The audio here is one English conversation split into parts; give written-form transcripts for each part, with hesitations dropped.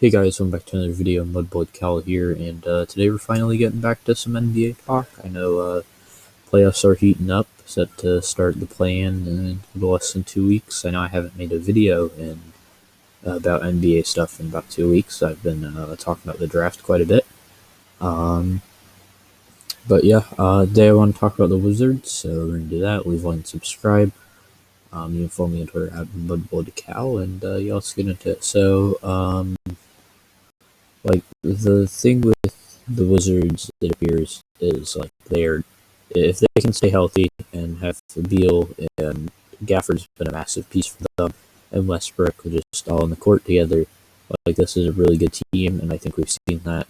Hey guys, welcome back to another video. Mudblood Cal here, and today we're finally getting back to some NBA talk. I know playoffs are heating up, set to start the play-in in less than 2 weeks. I know I haven't made a video about NBA stuff in about 2 weeks. I've been talking about the draft quite a bit. But yeah, today I want to talk about the Wizards, so we're going to do that. Leave a like and subscribe. You can follow me on Twitter at MudbloodCal, and yeah, let's get into it. So, like, the thing with the Wizards, it appears, is like if they can stay healthy and have Beal and Gafford's been a massive piece for them, and Westbrook are just all on the court together, like this is a really good team, and I think we've seen that,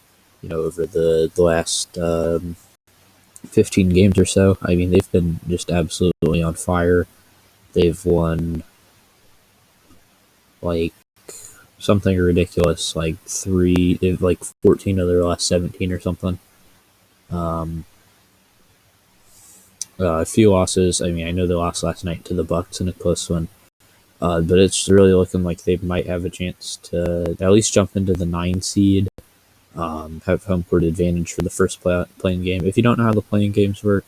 over the last 15 games or so. I mean, they've been just absolutely on fire. They've won like something ridiculous, like 14 of their last 17 or something. A few losses. I mean, I know they lost last night to the Bucks in a close one, but it's really looking like they might have a chance to at least jump into the 9 seed, have home court advantage for the first playing game. If you don't know how the playing games work,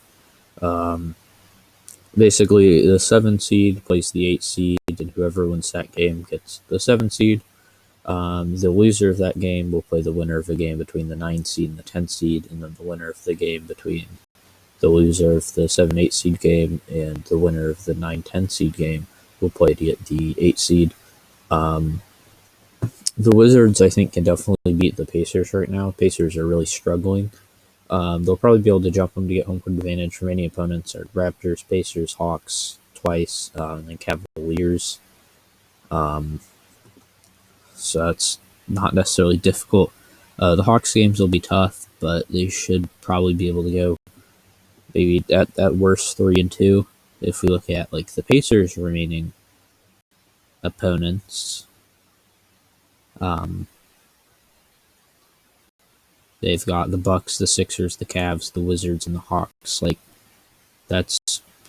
basically the 7 seed plays the 8 seed, and whoever wins that game gets the 7 seed. The loser of that game will play the winner of the game between the 9 seed and the 10 seed, and then the winner of the game between the loser of the 7-8 seed game and the winner of the 9-10 seed game will play to get the 8 seed. The Wizards, I think, can definitely beat the Pacers right now. Pacers are really struggling. They'll probably be able to jump them to get home court advantage from any opponents. Are Raptors, Pacers, Hawks twice, and then Cavaliers. So that's not necessarily difficult. The Hawks games will be tough, but they should probably be able to go maybe at worst 3-2. If we look at like the Pacers' remaining opponents, they've got the Bucks, the Sixers, the Cavs, the Wizards, and the Hawks. Like, that's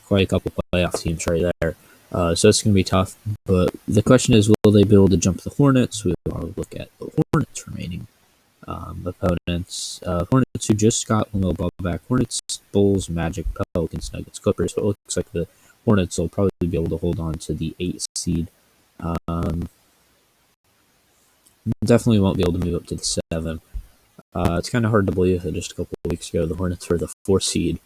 quite a couple playoff teams right there. So it's going to be tough. But the question is, will they be able to jump the Hornets? We want to look at the Hornets' remaining opponents. Hornets, who just got LaMelo Ball back. Hornets, Bulls, Magic, Pelicans, Nuggets, Clippers. So it looks like the Hornets will probably be able to hold on to the 8 seed. Definitely won't be able to move up to the 7. It's kind of hard to believe that just a couple of weeks ago the Hornets were the 4 seed.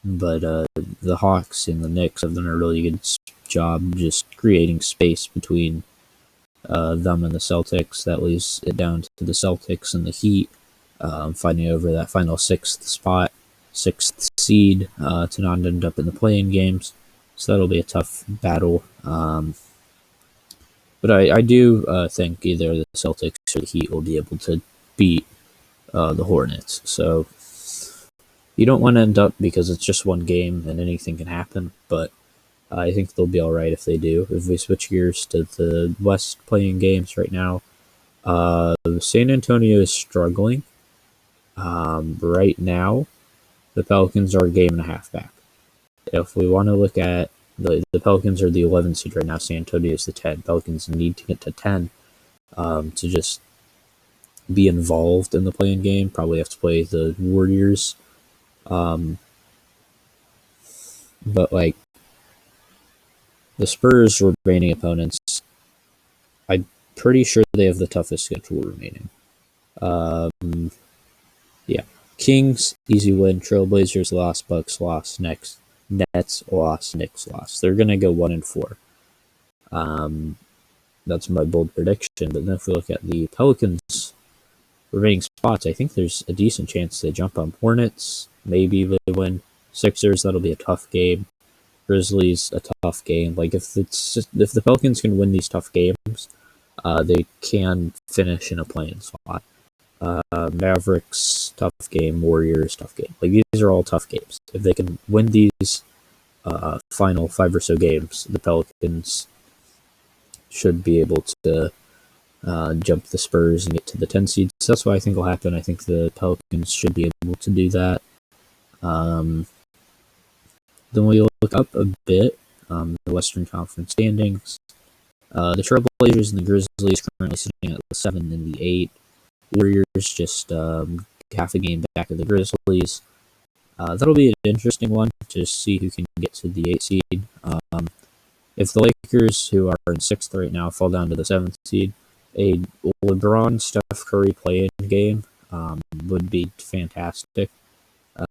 But the Hawks and the Knicks have done a really good job just creating space between them and the Celtics. That leaves it down to the Celtics and the Heat fighting over that final 6th seed to not end up in the play-in games. So that'll be a tough battle. But I do think either the Celtics or the Heat will be able to beat the Hornets. So you don't want to end up, because it's just one game and anything can happen, but I think they'll be all right if they do. If we switch gears to the West playing games right now, San Antonio is struggling. Right now, the Pelicans are a game and a half back. If we want to look at the Pelicans are the 11 seed right now, San Antonio is the 10. Pelicans need to get to 10 to just be involved in the playing game. Probably have to play the Warriors. But like the Spurs remaining opponents, I'm pretty sure they have the toughest schedule remaining. Yeah. Kings, easy win. Trailblazers lost. Bucks lost. Nets lost. Knicks lost. They're going to go 1-4. That's my bold prediction. But then if we look at the Pelicans' remaining spots, I think there's a decent chance they jump on Hornets. Maybe they win. Sixers, that'll be a tough game. Grizzlies, a tough game. Like, if the Pelicans can win these tough games, they can finish in a play-in spot. Mavericks, tough game. Warriors, tough game. Like, these are all tough games. If they can win these final 5 or so games, the Pelicans should be able to jump the Spurs and get to the 10 seeds. So that's what I think will happen. I think the Pelicans should be able to do that. Then we look up a bit, the Western Conference standings. The Trailblazers and the Grizzlies currently sitting at the 7 and the 8. Warriors just half a game back of the Grizzlies. That'll be an interesting one to see who can get to the 8 seed. If the Lakers, who are in 6th right now, fall down to the 7th seed, a LeBron Steph Curry play-in game would be fantastic,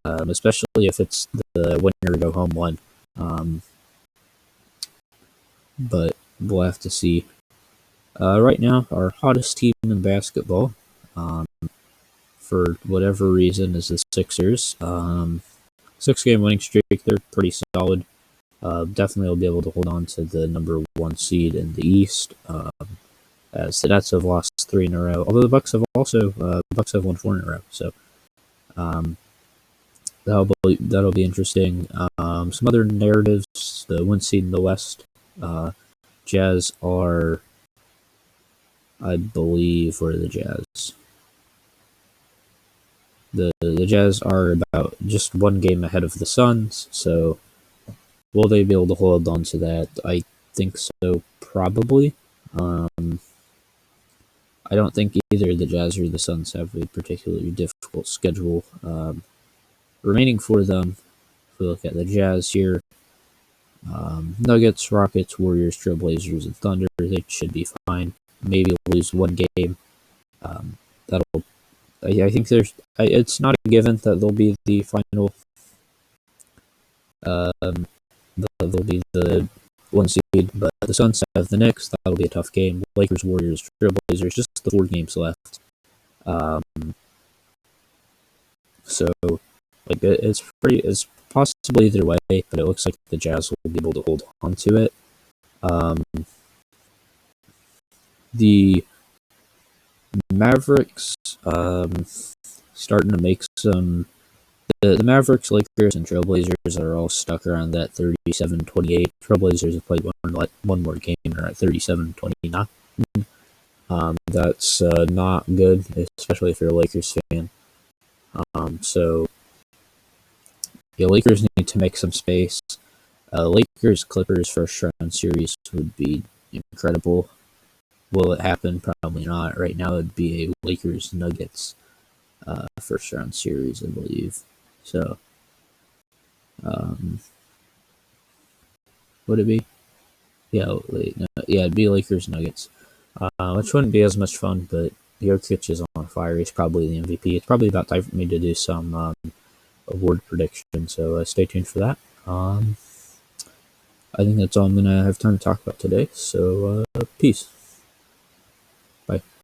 especially if it's the winner go home one. But we'll have to see. Right now, our hottest team in basketball, for whatever reason, is the Sixers. 6-game winning streak, they're pretty solid. Definitely will be able to hold on to the number 1 seed in the East, as the Nets have lost 3 in a row. Although the Bucks have also Bucks have won 4 in a row, so that'll be interesting. Some other narratives: the 1 seed in the West, Jazz are, I believe, where are the Jazz? The Jazz are about just 1 game ahead of the Suns, so will they be able to hold on to that? I think so, probably. I don't think either the Jazz or the Suns have a particularly difficult schedule remaining for them. If we look at the Jazz here, Nuggets, Rockets, Warriors, Trailblazers, and Thunder, they should be fine. Maybe lose 1 game. That'll. I think it's not a given that they'll be the final. They'll be the 1 seed, but the Suns have the Knicks. That'll be a tough game. Lakers, Warriors, Trailblazers, just the 4 games left. So, like, it's possible either way, but it looks like the Jazz will be able to hold on to it. The Mavericks starting to make some. The Mavericks, Lakers, and Trailblazers are all stuck around that 37-28. Trailblazers have played one more game and are at 37-29. That's not good, especially if you're a Lakers fan. So, yeah, Lakers need to make some space. Lakers Clippers first round series would be incredible. Will it happen? Probably not. Right now, it'd be a Lakers Nuggets first round series, I believe. So, would it be? Yeah, it'd be Lakers Nuggets, which wouldn't be as much fun. But Jokic is on fire. He's probably the MVP. It's probably about time for me to do some award prediction. So stay tuned for that. I think that's all I'm gonna have time to talk about today. So peace. Bye.